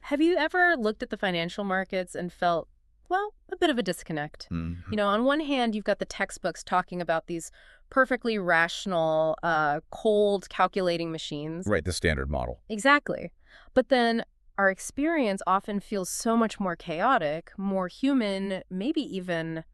Have you ever looked at the financial markets and felt, well, a bit of a disconnect? Mhm. On one hand, you've got the textbooks talking about these perfectly rational, cold calculating machines. Right, the standard model. Exactly. But then our experience often feels so much more chaotic, more human, maybe even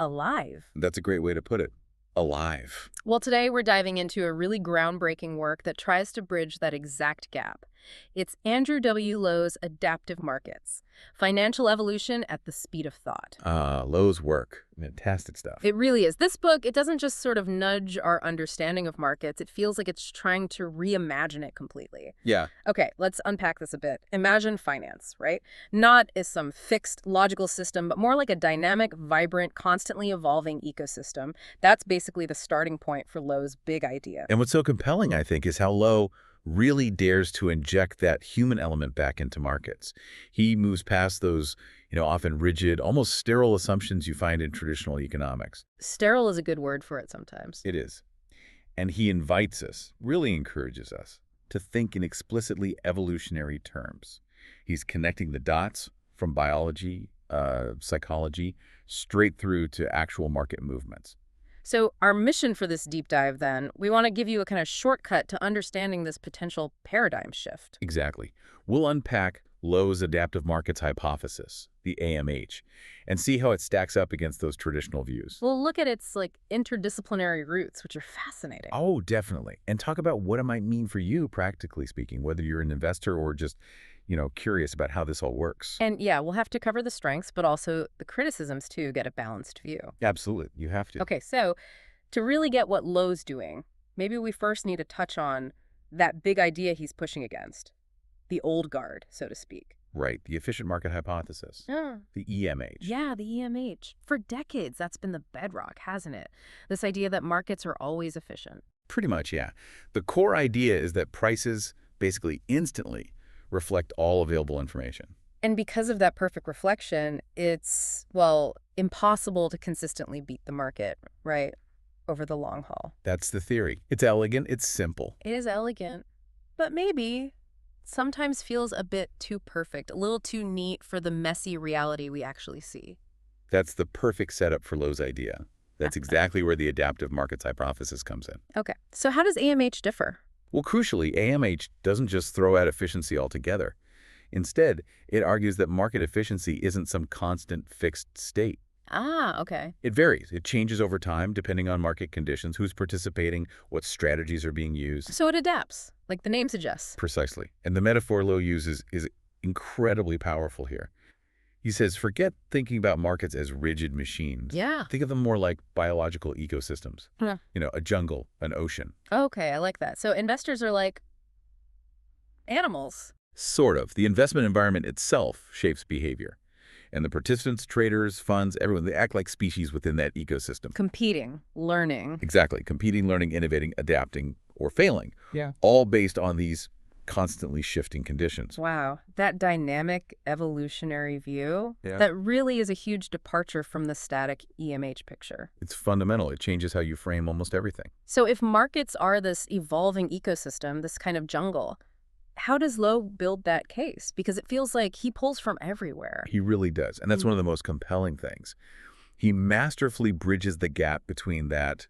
alive. That's a great way to put it. Alive. Well, today we're diving into a really groundbreaking work that tries to bridge that exact gap. It's Andrew W. Lowe's Adaptive Markets, Financial Evolution at the Speed of Thought. Lowe's work. Fantastic stuff. It really is. This book, it doesn't just sort of nudge our understanding of markets. It feels like it's trying to reimagine it completely. Yeah, Okay, let's unpack this a bit. Imagine finance, right? Not as some fixed logical system, but more like a dynamic, vibrant, constantly evolving ecosystem. That's basically the starting point for Lowe's big idea. and what's so compelling, I think, is how Lowe really dares to inject that human element back into markets. He moves past those, often rigid, almost sterile assumptions you find in traditional economics. Sterile is a good word for it sometimes. It is. And he invites us, really encourages us, to think in explicitly evolutionary terms. He's connecting the dots from biology, psychology, straight through to actual market movements. So our mission for this deep dive, then, we want to give you a kind of shortcut to understanding this potential paradigm shift. Exactly. We'll unpack Lowe's adaptive markets hypothesis, the AMH, and see how it stacks up against those traditional views. We'll look at its interdisciplinary roots, which are fascinating. Oh, definitely. And talk about what it might mean for you, practically speaking, whether you're an investor or just, curious about how this all works. And yeah, we'll have to cover the strengths, but also the criticisms too, get a balanced view. Absolutely. You have to. Okay, so to really get what Lowe's doing, maybe we first need to touch on that big idea he's pushing against, the old guard, so to speak. Right. The efficient market hypothesis, Ah, the EMH. yeah, the EMH. For decades, that's been the bedrock, hasn't it? This idea that markets are always efficient. Pretty much, yeah. The core idea is that prices basically instantly reflect all available information. And because of that perfect reflection, it's, well, impossible to consistently beat the market, right? Over the long haul. That's the theory. It's elegant, it's simple. It is elegant, but maybe sometimes feels a bit too perfect, a little too neat for the messy reality we actually see. That's the perfect setup for Lowe's idea. That's exactly where the adaptive markets hypothesis comes in. Okay, so how does AMH differ? Well, crucially, AMH doesn't just throw out efficiency altogether. Instead, it argues that market efficiency isn't some constant fixed state. Ah, okay. It varies. It changes over time depending on market conditions, who's participating, what strategies are being used. So it adapts, like the name suggests. Precisely. And the metaphor Lowe uses is incredibly powerful here. He says, forget thinking about markets as rigid machines. Yeah. Think of them more like biological ecosystems. Yeah. A jungle, an ocean. Okay, I like that. So investors are like animals. Sort of. The investment environment itself shapes behavior. And the participants, traders, funds, everyone, they act like species within that ecosystem. Competing, learning. Exactly. Competing, learning, innovating, adapting, or failing. Yeah. All based on these constantly shifting conditions. Wow, that dynamic evolutionary view, Yeah. that really is a huge departure from the static EMH picture. It's fundamental. It changes how you frame almost everything. So if markets are this evolving ecosystem, this kind of jungle, how does Lowe build that case? Because it feels like he pulls from everywhere. He really does. And that's one of the most compelling things. He masterfully bridges the gap between that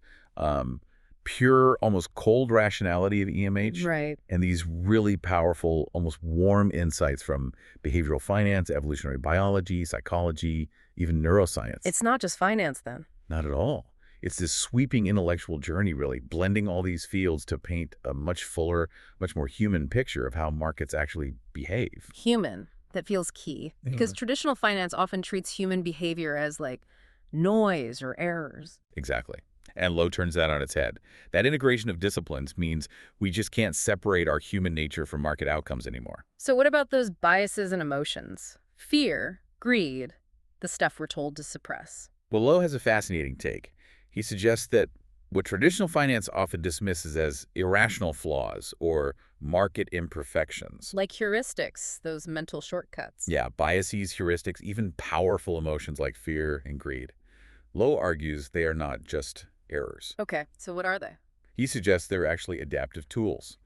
pure, almost cold rationality of EMH Right. and these really powerful, almost warm insights from behavioral finance, evolutionary biology, psychology, even neuroscience. It's not just finance then. Not at all. It's this sweeping intellectual journey, really, blending all these fields to paint a much fuller, much more human picture of how markets actually behave. Human, that feels key. Because traditional finance often treats human behavior as like noise or errors. Exactly. And Lowe turns that on its head. That integration of disciplines means we just can't separate our human nature from market outcomes anymore. So what about those biases and emotions? Fear, greed, the stuff we're told to suppress. Well, Lowe has a fascinating take. He suggests that what traditional finance often dismisses as irrational flaws or market imperfections. Like heuristics, those mental shortcuts. Yeah, biases, heuristics, even powerful emotions like fear and greed. Lowe argues they are not just errors. Okay, so what are they? He suggests they're actually adaptive tools,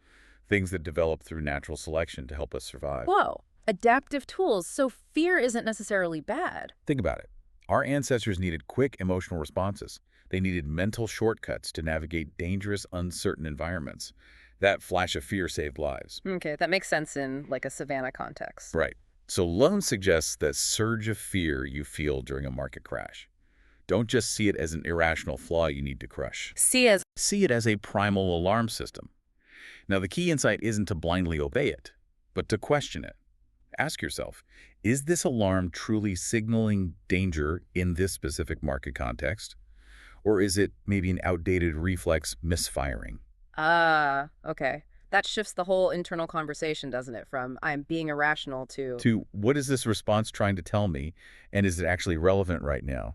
things that develop through natural selection to help us survive. Whoa, Adaptive tools, so fear isn't necessarily bad. Think about it. Our ancestors needed quick emotional responses. They needed mental shortcuts to navigate dangerous, uncertain environments. That flash of fear saved lives. Okay, that makes sense in like a savanna context. Right. So Lone suggests that surge of fear you feel during a market crash. Don't just see it as an irrational flaw you need to crush. See it as a primal alarm system. Now, the key insight isn't to blindly obey it, but to question it. Ask yourself, is this alarm truly signaling danger in this specific market context? Or is it maybe an outdated reflex misfiring? Ah, okay. That shifts the whole internal conversation, doesn't it? From I'm being irrational to, To what is this response trying to tell me, and is it actually relevant right now?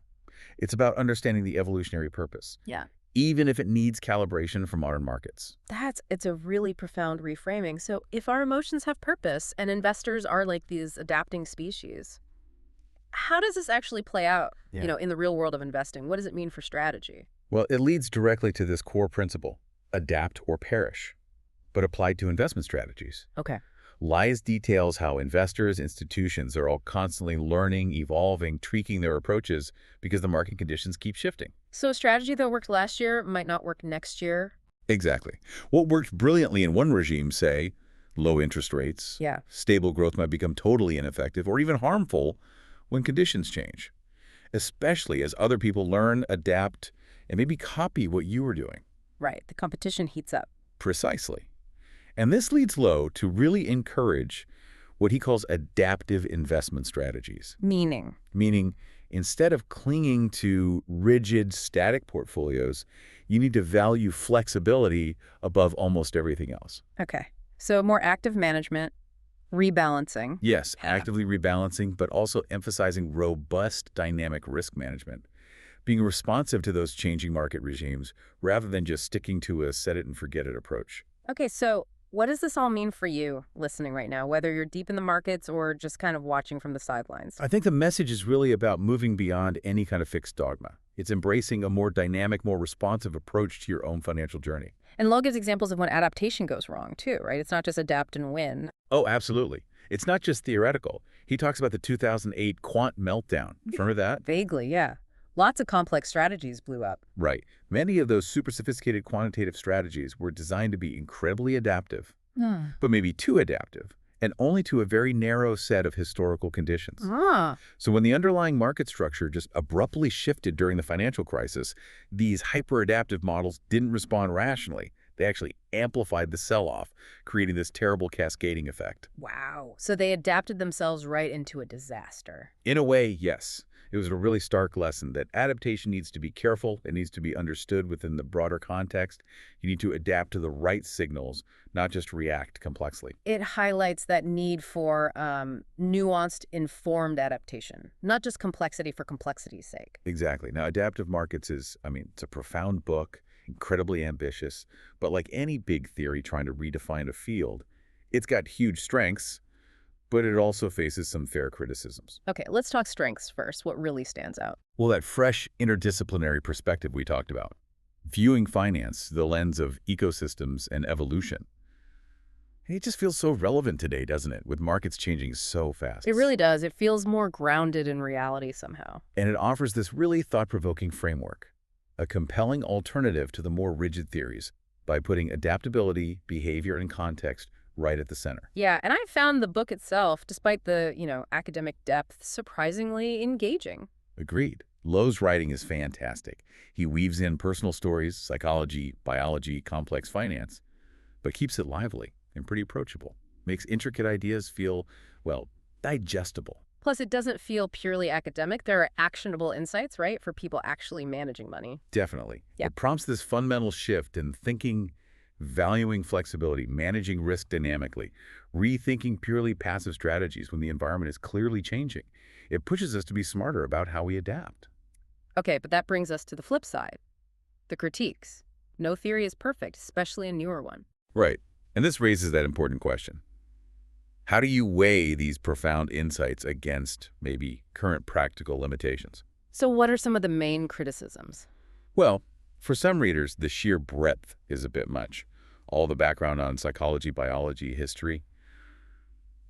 It's about understanding the evolutionary purpose, yeah, even if it needs calibration from modern markets. it's a really profound reframing. So if our emotions have purpose and investors are like these adapting species, how does this actually play out, Yeah. in the real world of investing? What does it mean for strategy? Well, it leads directly to this core principle, adapt or perish, but applied to investment strategies. Okay. Lies details how investors, institutions are all constantly learning, evolving, tweaking their approaches because the market conditions keep shifting. So a strategy that worked last year might not work next year. Exactly. What worked brilliantly in one regime, say, low interest rates, Yeah. stable growth might become totally ineffective or even harmful when conditions change, especially as other people learn, adapt, and maybe copy what you were doing. Right. The competition heats up. Precisely. And this leads Lowe to really encourage what he calls adaptive investment strategies, Meaning. meaning instead of clinging to rigid, static portfolios, you need to value flexibility above almost everything else. Okay. So more active management, rebalancing. Yes, Yeah. actively rebalancing, but also emphasizing robust dynamic risk management, being responsive to those changing market regimes rather than just sticking to a set-it-and-forget-it approach. Okay, so what does this all mean for you listening right now, whether you're deep in the markets or just kind of watching from the sidelines? I think the message is really about moving beyond any kind of fixed dogma. It's embracing a more dynamic, more responsive approach to your own financial journey. And Lo gives examples of when adaptation goes wrong, too, right? It's not just adapt and win. Oh, absolutely. It's not just theoretical. He talks about the 2008 quant meltdown. Remember that? Vaguely, yeah. Lots of complex strategies blew up. Right. Many of those super sophisticated quantitative strategies were designed to be incredibly adaptive, but maybe too adaptive, and only to a very narrow set of historical conditions. Ah, So when the underlying market structure just abruptly shifted during the financial crisis, these hyper-adaptive models didn't respond rationally. They actually amplified the sell-off, creating this terrible cascading effect. wow. So they adapted themselves right into a disaster. In a way, yes. It was a really stark lesson that adaptation needs to be careful. It needs to be understood within the broader context. You need to adapt to the right signals, not just react complexly. It highlights that need for nuanced, informed adaptation, not just complexity for complexity's sake. Exactly. Now, Adaptive Markets it's a profound book, incredibly ambitious, but like any big theory trying to redefine a field, it's got huge strengths, but it also faces some fair criticisms. Okay, let's talk strengths first. What really stands out? Well, that fresh interdisciplinary perspective we talked about, viewing finance through the lens of ecosystems and evolution. It just feels so relevant today, doesn't it, with markets changing so fast. It really does. It feels more grounded in reality somehow. And it offers this really thought-provoking framework, a compelling alternative to the more rigid theories by putting adaptability, behavior, and context right at the center. Yeah, and I found the book itself, despite the, academic depth, surprisingly engaging. Agreed. Lowe's writing is fantastic. He weaves in personal stories, psychology, biology, complex finance, but keeps it lively and pretty approachable. Makes intricate ideas feel, well, digestible. Plus, it doesn't feel purely academic. There are actionable insights, right, for people actually managing money. Definitely. Yeah. It prompts this fundamental shift in thinking, valuing flexibility, managing risk dynamically, rethinking purely passive strategies when the environment is clearly changing. It pushes us to be smarter about how we adapt. Okay, but that brings us to the flip side, the critiques. No theory is perfect, especially a newer one. Right. And this raises that important question. How do you weigh these profound insights against maybe current practical limitations? So what are some of the main criticisms? Well, for some readers, the sheer breadth is a bit much. All the background on psychology, biology, history.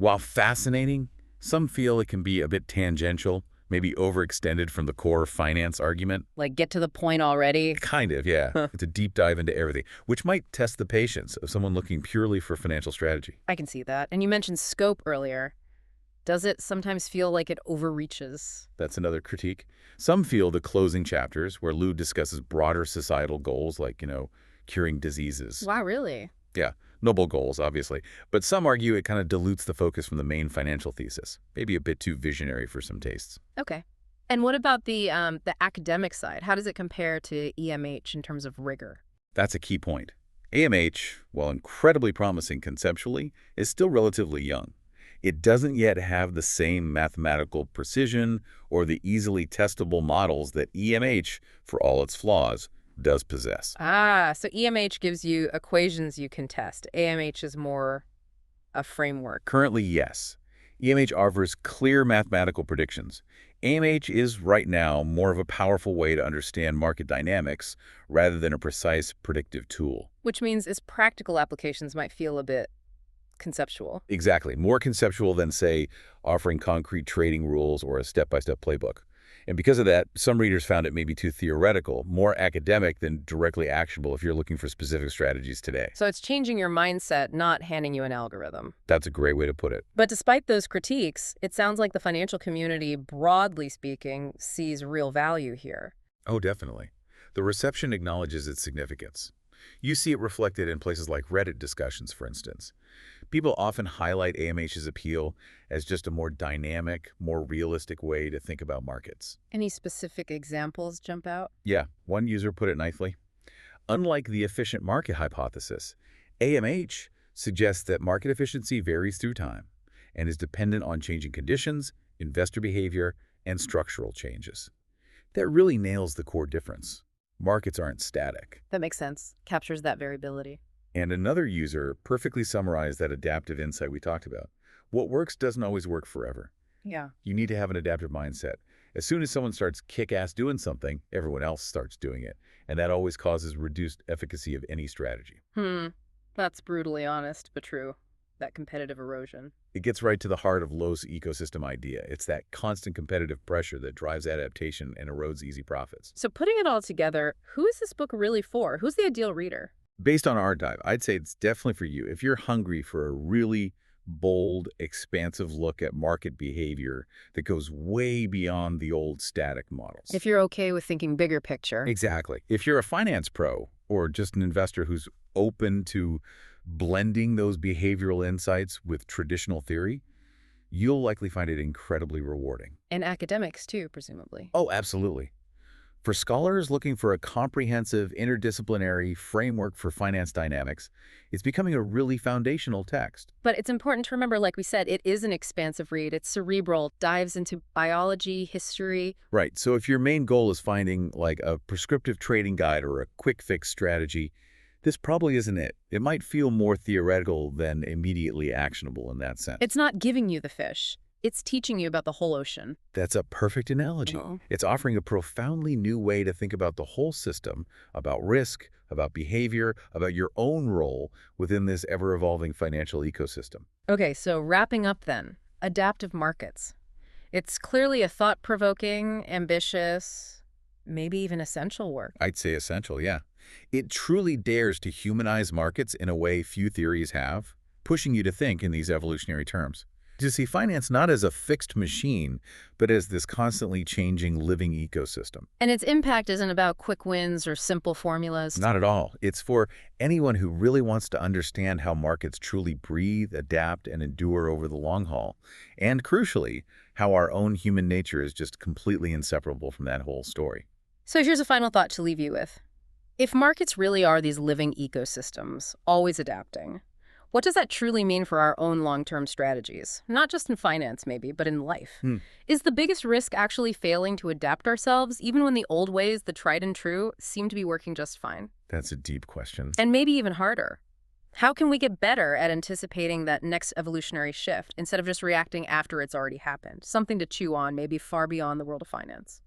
While fascinating, some feel it can be a bit tangential, maybe overextended from the core finance argument. Like, get to the point already. Kind of, yeah. Huh. It's a deep dive into everything, which might test the patience of someone looking purely for financial strategy. I can see that. And you mentioned scope earlier. Does it sometimes feel like it overreaches? That's another critique. Some feel the closing chapters, where Liu discusses broader societal goals like, curing diseases. Wow, really? Yeah, noble goals, obviously. But some argue it kind of dilutes the focus from the main financial thesis. Maybe a bit too visionary for some tastes. Okay. And what about the academic side? How does it compare to EMH in terms of rigor? That's a key point. AMH, while incredibly promising conceptually, is still relatively young. It doesn't yet have the same mathematical precision or the easily testable models that EMH, for all its flaws, does possess. Ah, so EMH gives you equations you can test. AMH is more a framework. Currently, yes. EMH offers clear mathematical predictions. AMH is, right now, more of a powerful way to understand market dynamics rather than a precise predictive tool. Which means its practical applications might feel a bit conceptual. Exactly. More conceptual than, say, offering concrete trading rules or a step-by-step playbook. And because of that, some readers found it maybe too theoretical, more academic than directly actionable if you're looking for specific strategies today. So it's changing your mindset, not handing you an algorithm. That's a great way to put it. But despite those critiques, it sounds like the financial community, broadly speaking, sees real value here. Oh, definitely. The reception acknowledges its significance. You see it reflected in places like Reddit discussions, for instance. People often highlight AMH's appeal as just a more dynamic, more realistic way to think about markets. Any specific examples jump out? Yeah, one user put it nicely. Unlike the efficient market hypothesis, AMH suggests that market efficiency varies through time and is dependent on changing conditions, investor behavior, and structural changes. That really nails the core difference. Markets aren't static. That makes sense. Captures that variability. And another user perfectly summarized that adaptive insight we talked about. What works doesn't always work forever. Yeah. You need to have an adaptive mindset. As soon as someone starts kick-ass doing something, everyone else starts doing it. And that always causes reduced efficacy of any strategy. That's brutally honest, but true. That competitive erosion. It gets right to the heart of Lowe's ecosystem idea. It's that constant competitive pressure that drives adaptation and erodes easy profits. So putting it all together, who is this book really for? Who's the ideal reader? Based on our dive, I'd say it's definitely for you. If you're hungry for a really bold, expansive look at market behavior that goes way beyond the old static models. If you're okay with thinking bigger picture. Exactly. If you're a finance pro or just an investor who's open to blending those behavioral insights with traditional theory, you'll likely find it incredibly rewarding. And academics too, presumably. Oh, absolutely. For scholars looking for a comprehensive, interdisciplinary framework for finance dynamics, it's becoming a really foundational text. But it's important to remember, like we said, it is an expansive read. It's cerebral, dives into biology, history. Right, so if your main goal is finding like a prescriptive trading guide or a quick fix strategy, this probably isn't it. It might feel more theoretical than immediately actionable in that sense. It's not giving you the fish. It's teaching you about the whole ocean. That's a perfect analogy. Uh-huh. It's offering a profoundly new way to think about the whole system, about risk, about behavior, about your own role within this ever-evolving financial ecosystem. Okay, so wrapping up then, adaptive markets. It's clearly a thought-provoking, ambitious, maybe even essential work. I'd say essential, yeah. It truly dares to humanize markets in a way few theories have, pushing you to think in these evolutionary terms. To see finance not as a fixed machine, but as this constantly changing living ecosystem. And its impact isn't about quick wins or simple formulas. Not at all. It's for anyone who really wants to understand how markets truly breathe, adapt, and endure over the long haul. And crucially, how our own human nature is just completely inseparable from that whole story. So here's a final thought to leave you with. If markets really are these living ecosystems, always adapting, what does that truly mean for our own long-term strategies? Not just in finance, maybe, but in life. Is the biggest risk actually failing to adapt ourselves, even when the old ways, the tried and true, seem to be working just fine? That's a deep question. And maybe even harder. How can we get better at anticipating that next evolutionary shift instead of just reacting after it's already happened? Something to chew on, maybe far beyond the world of finance.